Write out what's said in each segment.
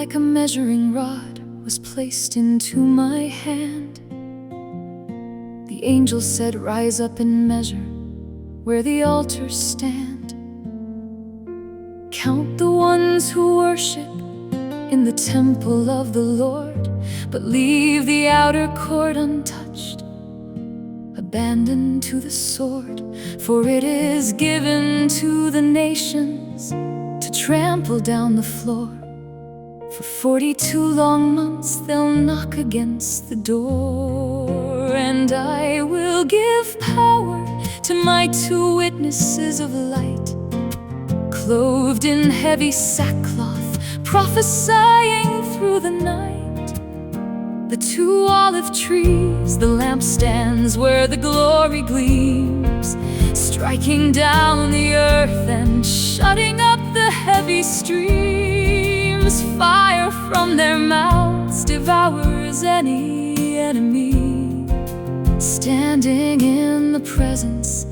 like a measuring rod was placed into my hand. The angel said, "Rise up and measure where the altars stand. Count the ones who worship in the temple of the Lord, but leave the outer court untouched, abandoned to the sword. For it is given to the nations to trample down the floor. For 42 long months they'll knock against the door. And I will give power to my 2 witnesses of light, clothed in heavy sackcloth, prophesying through the night. The 2 olive trees, the lampstands where the glory gleams, striking down the earth and shutting up the heavy streams. Fire from their mouths devours any enemy, standing in the presence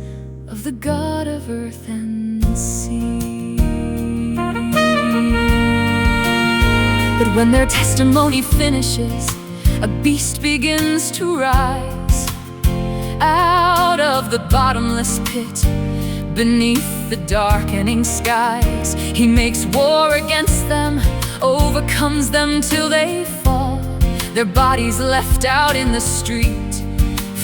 of the God of earth and sea. But when their testimony finishes, a beast begins to rise out of the bottomless pit, beneath the darkening skies. He makes war against them, overcomes them till they fall, their bodies left out in the street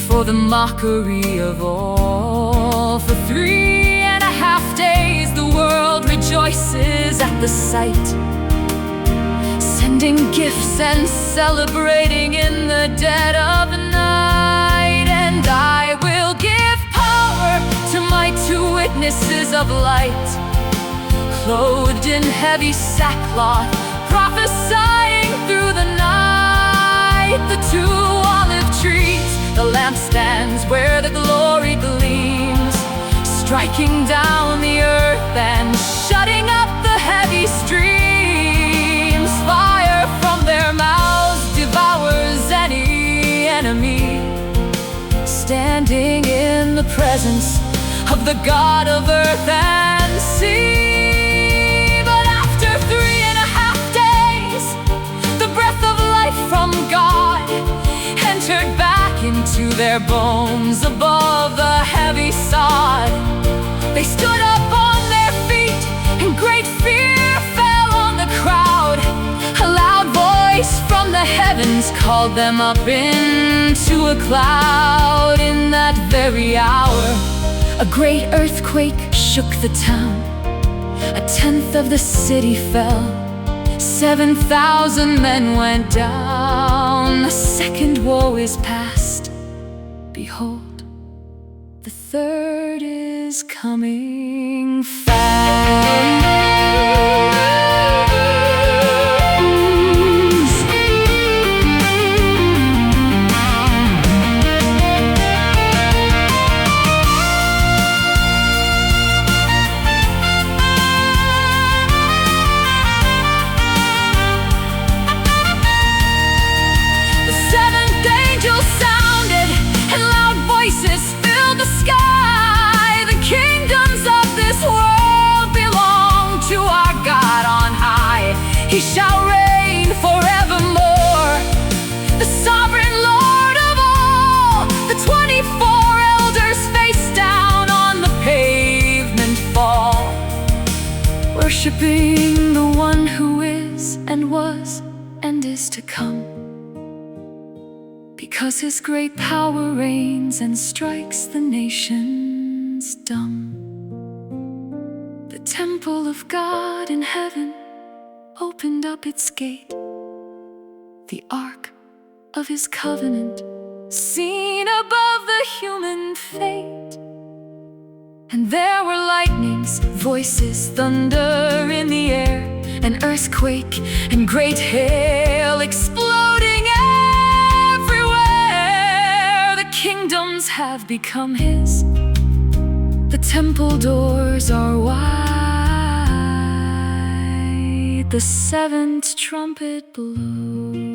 for the mockery of all. For 3.5 days the world rejoices at the sight, sending gifts and celebrating in the dead of the night. And I will give power to my 2 witnesses of light, clothed in heavy sackcloth, prophesying through the night. The 2 olive trees, the lampstands where the glory gleams, striking down the earth and shutting up the heavy streams. Fire from their mouths devours any enemy, standing in the presence of the God of earth and sea. But after 3.5 days, the breath of life from God entered back into their bones above the heavy sod. They stood up on their feet, and great fear fell on the crowd. A loud voice from the heavens called them up into a cloud. In that very hour, a great earthquake shook the town. 1/10 of the city fell, 7,000 men went down. The second woe is past, behold, the third is coming fast. Sounded, and loud voices filled the sky. The kingdoms of this world belong to our God on high. He shall reign forevermore, the sovereign Lord of all. The 24 elders face down on the pavement fall, worshiping the one who is and was and is to come. Because his great power reigns and strikes the nations dumb. The temple of God in heaven opened up its gate, the ark of his covenant seen above the human fate. And there were lightnings, voices, thunder in the air, an earthquake and great hail exploding everywhere. The kingdoms have become his, the temple doors are wide. The 7th trumpet blows.